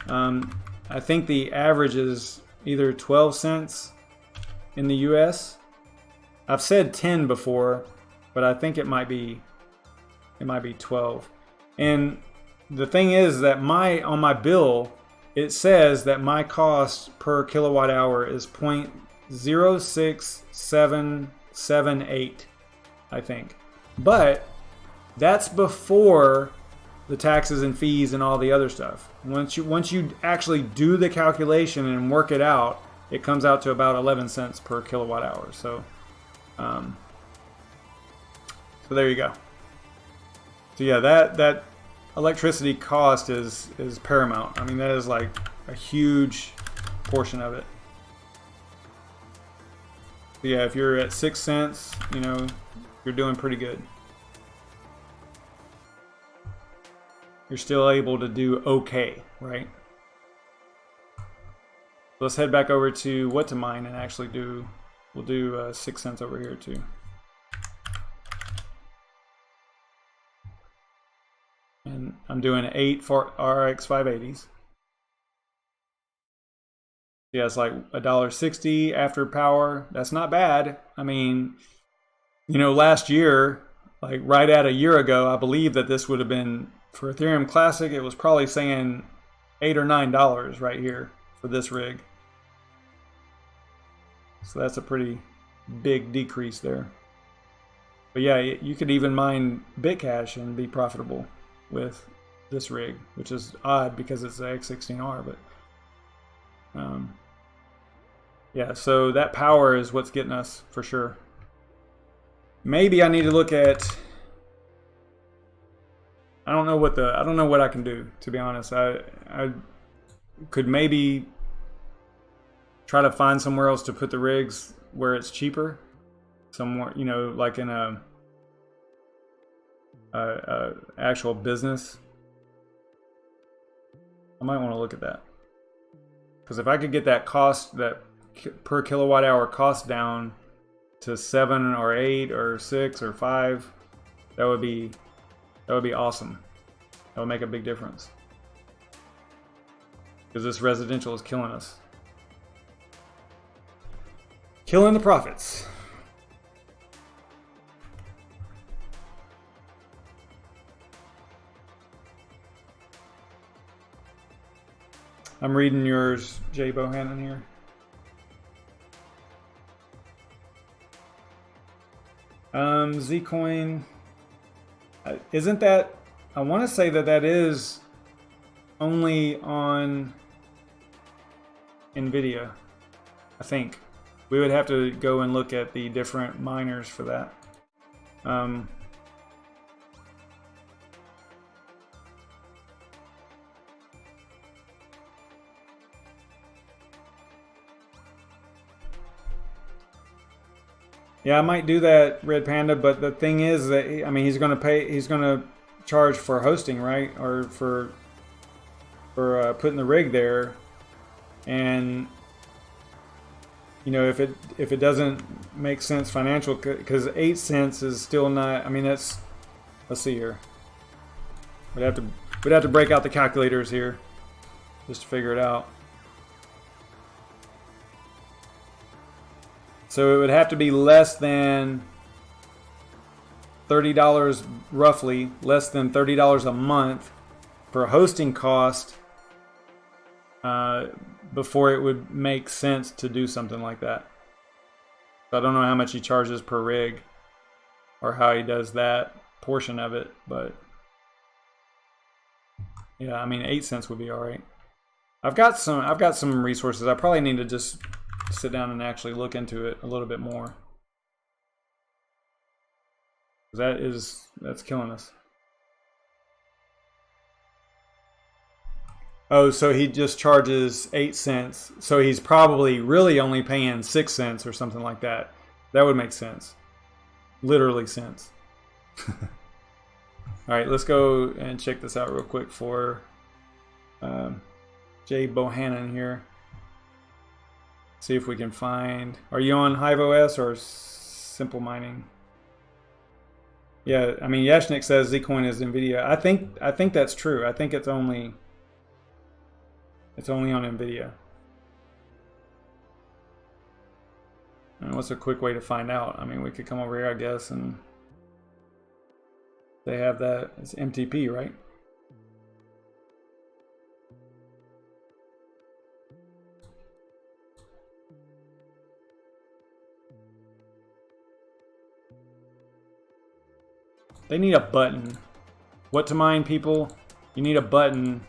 I think the average is either 12 cents in the US. I've said 10 before, but I think it might be 12. And the thing is that on my bill, it says that my cost per kilowatt hour is 0.06778, I think. But that's before the taxes and fees and all the other stuff. Once you actually do the calculation and work it out, it comes out to about 11 cents per kilowatt hour. So there you go. So yeah, that electricity cost is paramount. I mean, that is like a huge portion of it. So yeah, if you're at 6 cents, you know, you're doing pretty good. You're still able to do okay, right? Let's head back over to what to mine and actually we'll do 6 cents over here too. And I'm doing 8 for RX 580s. Yeah, it's like $1.60 after power. That's not bad. I mean, you know, last year, like right at a year ago, I believe that this would have been, for Ethereum Classic, it was probably saying $8 or $9 right here for this rig. So that's a pretty big decrease there. But yeah, you could even mine Bitcash and be profitable with this rig, which is odd because it's the X16R, but yeah, so that power is what's getting us for sure. Maybe I need to look at, I don't know what I can do, to be honest. I could maybe try to find somewhere else to put the rigs where it's cheaper, somewhere, you know, like in a actual business. I might want to look at that, because if I could get that cost, that per kilowatt hour cost down to 7 or 8 or 6 or 5, that would be awesome. That would make a big difference, because this residential is killing us, killing the profits. I'm reading yours, Jay Bohannon here. Zcoin, isn't that, I want to say that is only on NVIDIA. I think we would have to go and look at the different miners for that. Yeah, I might do that, Red Panda, but the thing is that, I mean, he's going to charge for hosting, right? Or for putting the rig there. And you know, if it doesn't make sense financial, because 8 cents is still not, I mean, that's, let's see here. We'd have to break out the calculators here just to figure it out. So it would have to be less than $30, roughly, less than $30 a month for hosting cost before it would make sense to do something like that. So I don't know how much he charges per rig or how he does that portion of it, but yeah, I mean, 8 cents would be all right. I've got some resources. I probably need to just sit down and actually look into it a little bit more. That's killing us. Oh, so he just charges 8 cents. So he's probably really only paying 6 cents or something like that. That would make sense. Literally sense. All right, let's go and check this out real quick for Jay Bohannon here. See if we can find. Are you on Hive OS or Simple Mining? Yeah, I mean Yashnik says Zcoin is NVIDIA. I think that's true. I think it's only on NVIDIA. And what's a quick way to find out? I mean, we could come over here, I guess, and they have that. It's MTP, right? They need a button. What to mine, people? You need a button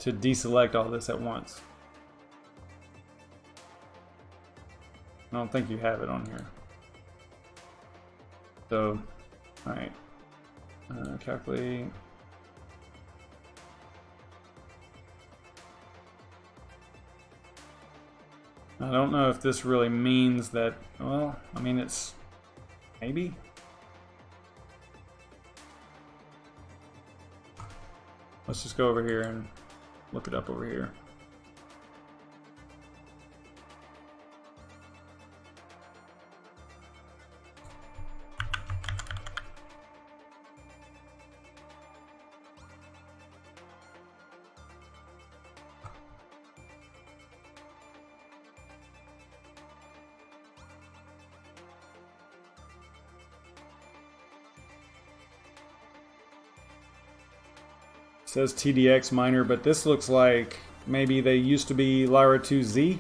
to deselect all this at once. I don't think you have it on here. So, all right. Calculate. I don't know if this really means that. Well, I mean, it's maybe. Let's just go over here and look it up over here. Says TDX miner, but this looks like maybe they used to be Lyra 2Z,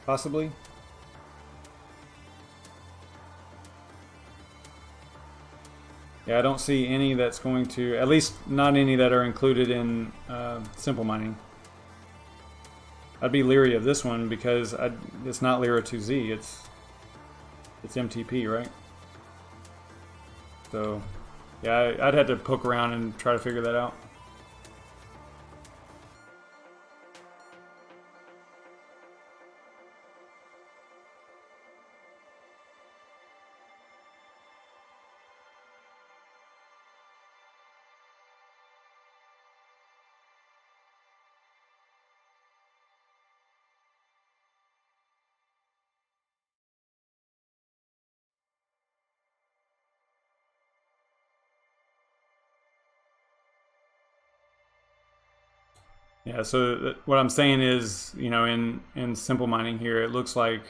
possibly. Yeah, I don't see any that's going to, at least not any that are included in Simple Mining. I'd be leery of this one because it's not Lyra 2Z, it's MTP, right? So yeah, I'd have to poke around and try to figure that out. Yeah, so what I'm saying is, you know, in Simple Mining here, it looks like,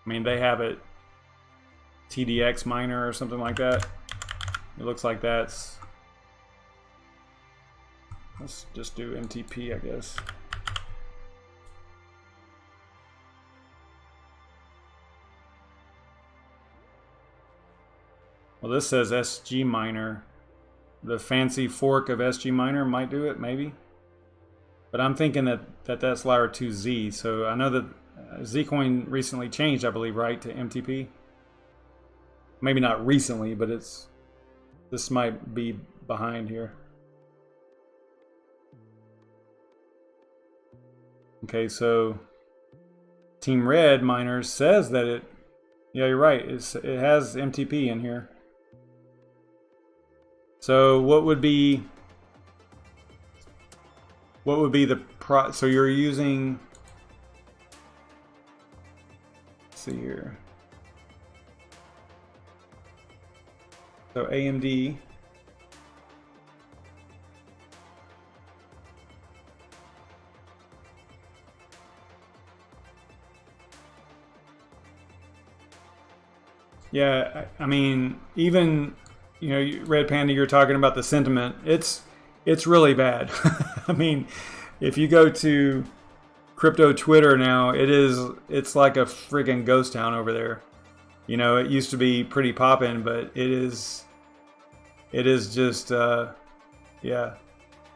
I mean, they have it TDX miner or something like that. It looks like that's, let's just do MTP, I guess. Well, this says SG Miner. The fancy fork of SG Miner might do it, maybe. But I'm thinking that's Lyra 2Z. So I know that Zcoin recently changed, I believe, right, to MTP. Maybe not recently, but this might be behind here. Okay, so Team Red Miners says that it, yeah, you're right. It has MTP in here. So what would be the so you're using, let's see here. So AMD. Yeah, I mean, even, you know, Red Panda, you're talking about the sentiment. It's really bad. I mean, if you go to crypto Twitter now, it's like a freaking ghost town over there. You know, it used to be pretty poppin', but it is just yeah,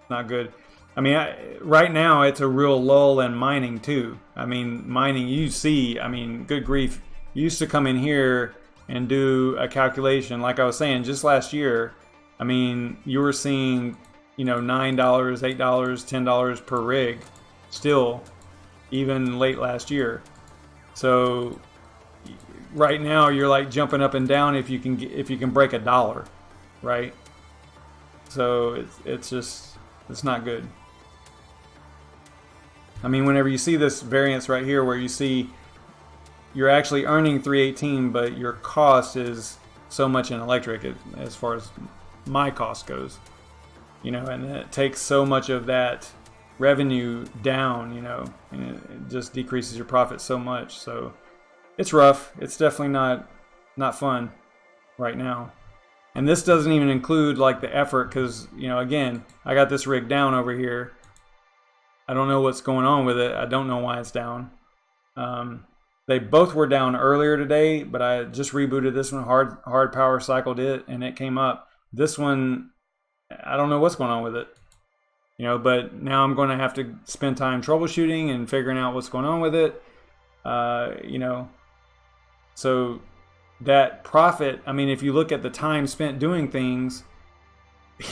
not good. I mean, right now it's a real lull in mining too. I mean, mining, you see, I mean, good grief, you used to come in here and do a calculation, like I was saying, just last year. I mean, you were seeing you know, $9, $8, $10 per rig still, even late last year. So right now you're like jumping up and down if you can break $1, right? So it's not good. I mean, whenever you see this variance right here where you see you're actually earning 318, but your cost is so much in electric as far as my cost goes, you know, and it takes so much of that revenue down, you know, and it just decreases your profit so much. So it's rough. It's definitely not fun right now. And this doesn't even include like the effort, because, you know, again, I got this rig down over here. I don't know what's going on with it. I don't know why it's down. They both were down earlier today, but I just rebooted this one, hard power cycled it, and it came up. This one, I don't know what's going on with it, you know, but now I'm going to have to spend time troubleshooting and figuring out what's going on with it, you know. So that profit, I mean, if you look at the time spent doing things,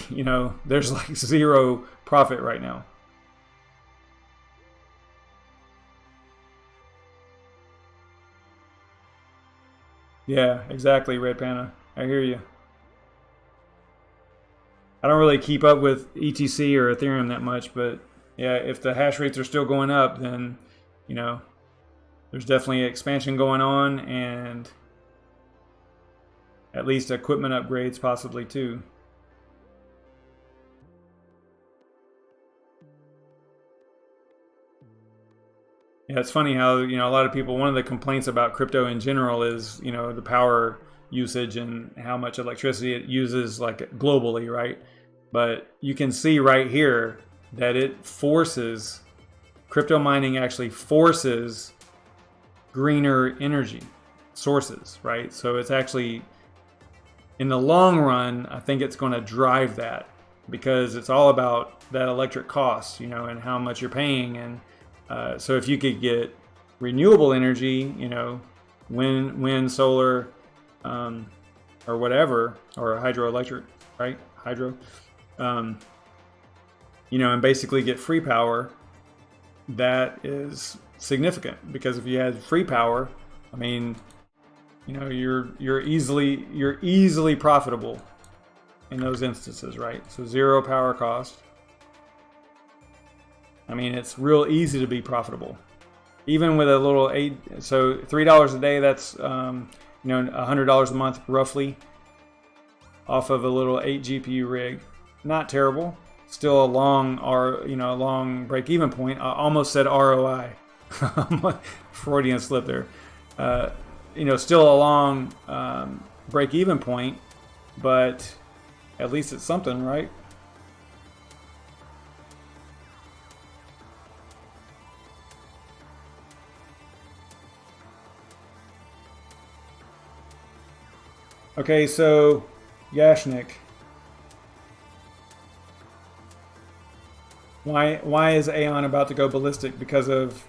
you know, there's like zero profit right now. Yeah, exactly, Red Panda. I hear you. I don't really keep up with ETC or Ethereum that much, but yeah, if the hash rates are still going up, then, you know, there's definitely expansion going on, and at least equipment upgrades possibly too. Yeah, it's funny how, you know, a lot of people, one of the complaints about crypto in general is, you know, the power usage and how much electricity it uses, like globally, right? But you can see right here that it forces, crypto mining actually forces greener energy sources, right? So it's actually, in the long run, I think it's going to drive that, because it's all about that electric cost, you know, and how much you're paying. And so if you could get renewable energy, you know, wind, solar, or whatever, or hydroelectric, right? Hydro, you know, and basically get free power, that is significant, because if you had free power, I mean, you know, you're easily profitable in those instances, right? So zero power cost. I mean, it's real easy to be profitable, even with a little so $3 a day. That's you know, $100 a month roughly, off of a little 8 GPU rig. Not terrible. Still a long break-even point. I almost said ROI. Freudian slip there. You know, still a long break-even point, but at least it's something, right? Okay, so Yashnik, why is AION about to go ballistic? Because of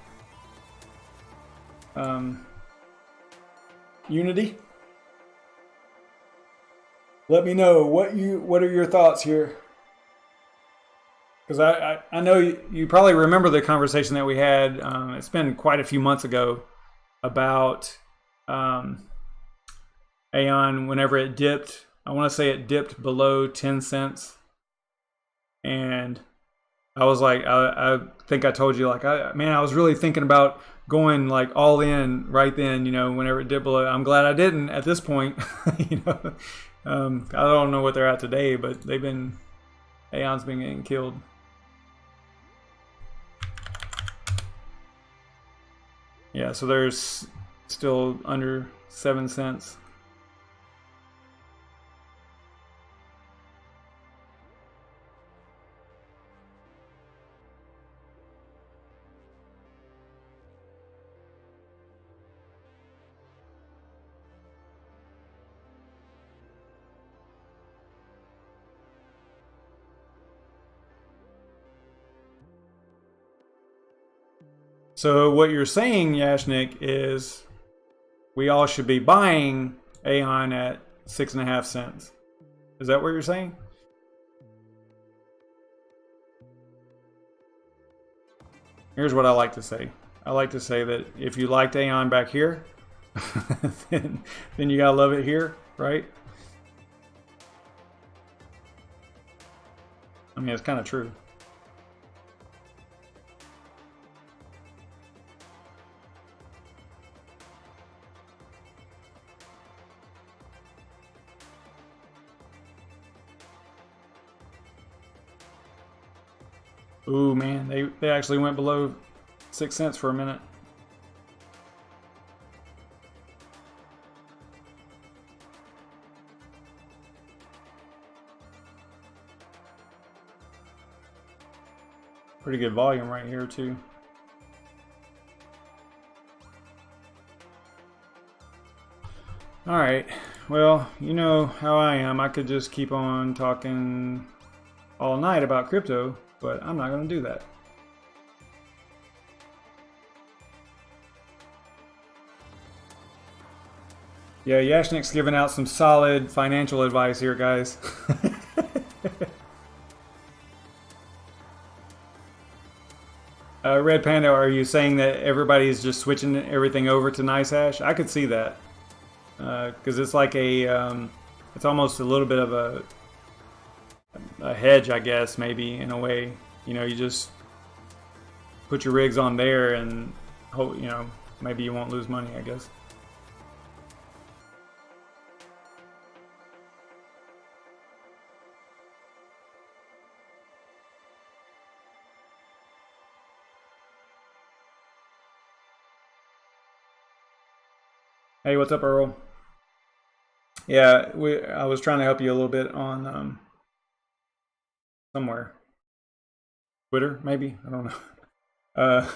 Unity? Let me know what are your thoughts here, because I know you probably remember the conversation that we had. It's been quite a few months ago about AION. Whenever it dipped, I want to say it dipped below 10 cents, and I was like, I think I told you, like, man, I was really thinking about going like all in right then, you know, whenever it dipped below. I'm glad I didn't at this point. You know, I don't know what they're at today, but AION's been getting killed. Yeah, so there's still under 7 cents. So what you're saying, Yashnik, is we all should be buying AION at 6.5 cents. Is that what you're saying? Here's what I like to say. I like to say that if you liked AION back here, then you gotta love it here, right? I mean, it's kind of true. Ooh, man, they actually went below 6 cents for a minute. Pretty good volume right here too. All right, well, you know how I am. I could just keep on talking all night about crypto, but I'm not going to do that. Yeah, Yashnik's giving out some solid financial advice here, guys. Red Panda, are you saying that everybody's just switching everything over to NiceHash? I could see that. Because it's like it's almost a little bit of a hedge, I guess, maybe, in a way. You know, you just put your rigs on there and hope, you know, maybe you won't lose money, I guess. Hey, what's up, Earl? Yeah, I was trying to help you a little bit on somewhere. Twitter, maybe? I don't know.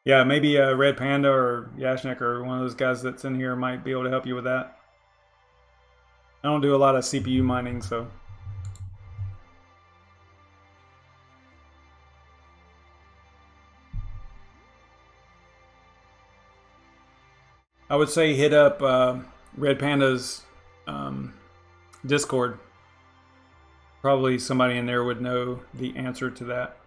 Yeah, maybe Red Panda or Yashnik or one of those guys that's in here might be able to help you with that. I don't do a lot of CPU mining, so. I would say hit up Red Panda's Discord. Probably somebody in there would know the answer to that.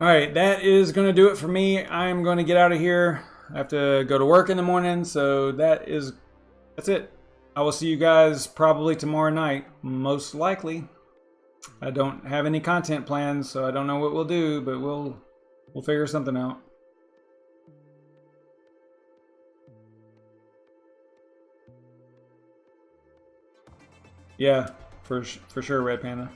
All right, that is going to do it for me. I'm going to get out of here. I have to go to work in the morning, so that's it. I will see you guys probably tomorrow night, most likely. I don't have any content plans, so I don't know what we'll do, but we'll figure something out. Yeah, for sure, Red Panda.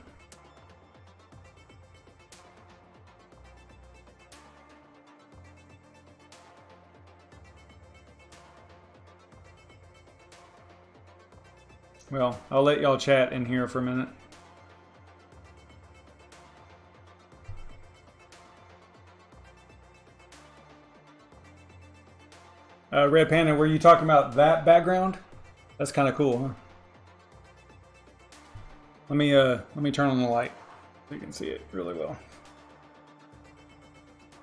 Well, I'll let y'all chat in here for a minute. Red Panda, were you talking about that background? That's kind of cool, huh? Let me turn on the light so you can see it really well.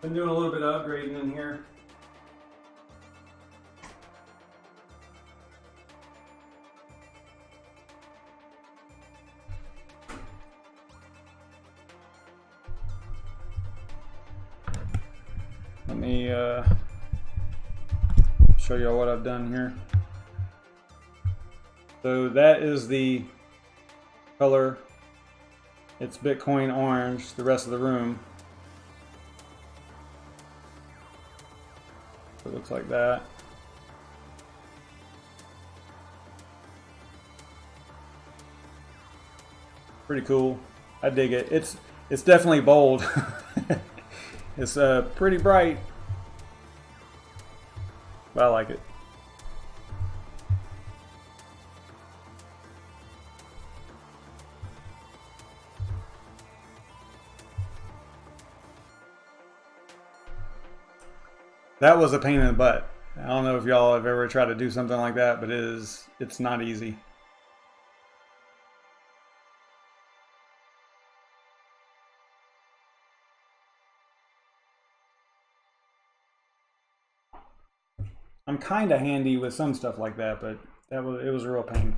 Been doing a little bit of upgrading in here. Let me show y'all what I've done here. So that is the color. It's Bitcoin orange, the rest of the room. So it looks like that. Pretty cool. I dig it. It's definitely bold. It's pretty bright, but I like it. That was a pain in the butt. I don't know if y'all have ever tried to do something like that, but it's not easy. I'm kind of handy with some stuff like that, but it was a real pain.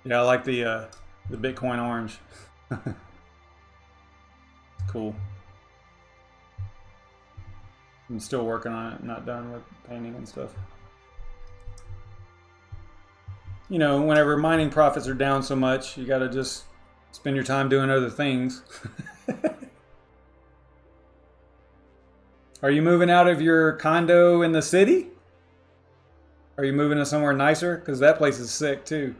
Yeah, I like the Bitcoin orange. Cool. I'm still working on it. I'm not done with painting and stuff. You know, whenever mining profits are down so much, you got to just spend your time doing other things. Are you moving out of your condo in the city? Are you moving to somewhere nicer? Because that place is sick too.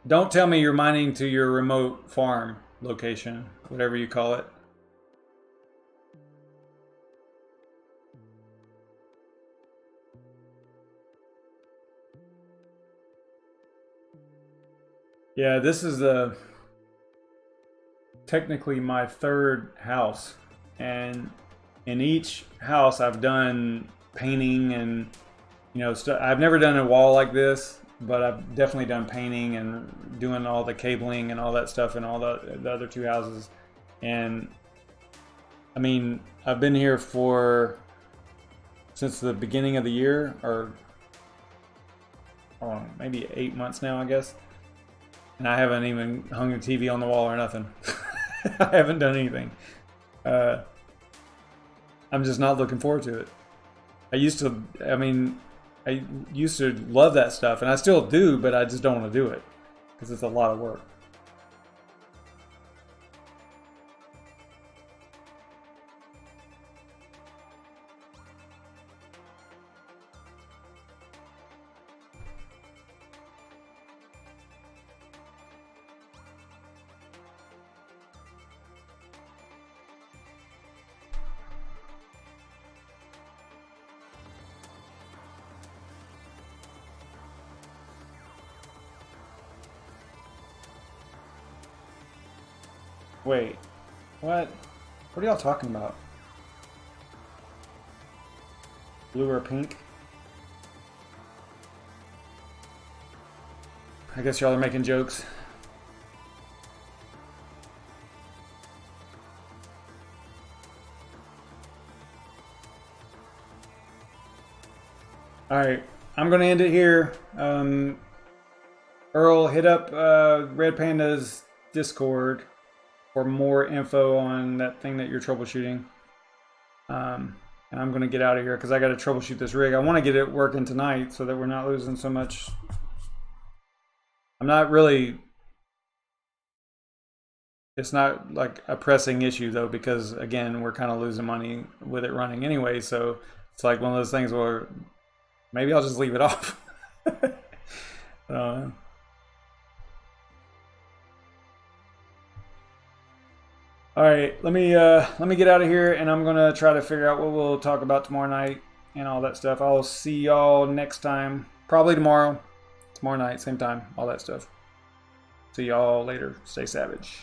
Don't tell me you're mining to your remote farm location, whatever you call it. Yeah, this is technically my third house, and in each house I've done painting and, you know, I've never done a wall like this, but I've definitely done painting and doing all the cabling and all that stuff in all the other two houses. And I mean, I've been here since the beginning of the year, or maybe 8 months now, I guess. And I haven't even hung a TV on the wall or nothing. I haven't done anything. I'm just not looking forward to it. I used to love that stuff, and I still do, but I just don't want to do it because it's a lot of work. Wait, what? What are y'all talking about? Blue or pink? I guess y'all are making jokes. Alright, I'm going to end it here. Earl, hit up Red Panda's Discord for more info on that thing that you're troubleshooting. And I'm going to get out of here because I got to troubleshoot this rig. I want to get it working tonight so that we're not losing so much. I'm not really... It's not like a pressing issue though, because again, we're kind of losing money with it running anyway. So it's like one of those things where maybe I'll just leave it off. All right, let me get out of here, and I'm gonna try to figure out what we'll talk about tomorrow night and all that stuff. I'll see y'all next time, probably tomorrow night, same time, all that stuff. See y'all later. Stay savage.